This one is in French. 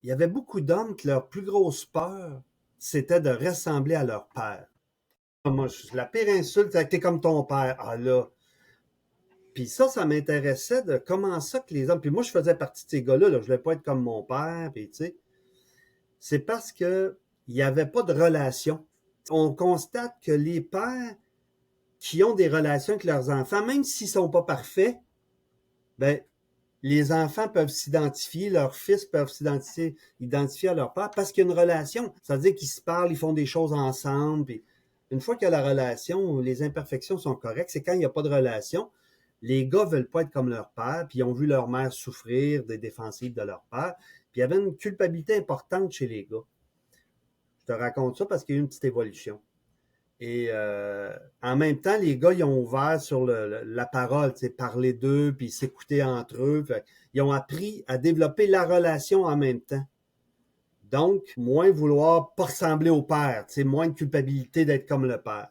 il y avait beaucoup d'hommes que leur plus grosse peur, c'était de ressembler à leur père. Moi, la pire insulte, c'est que t'es comme ton père. Ah là. Puis ça m'intéressait de comment ça que les hommes. Puis moi, je faisais partie de ces gars-là. Là. Je voulais pas être comme mon père. Puis tu sais, c'est parce que il n'y avait pas de relation. On constate que les pères qui ont des relations avec leurs enfants, même s'ils sont pas parfaits, ben les enfants peuvent s'identifier, leurs fils peuvent identifier à leur père parce qu'il y a une relation. C'est-à-dire qu'ils se parlent, ils font des choses ensemble. Puis une fois qu'il y a la relation, les imperfections sont correctes. C'est quand il n'y a pas de relation, les gars veulent pas être comme leur père, puis ils ont vu leur mère souffrir des défensives de leur père. Puis il y avait une culpabilité importante chez les gars. Je te raconte ça parce qu'il y a eu une petite évolution. Et en même temps, les gars, ils ont ouvert sur la parole, parler d'eux, puis s'écouter entre eux. Fait, ils ont appris à développer la relation en même temps. Donc, moins vouloir pas ressembler au père, moins de culpabilité d'être comme le père.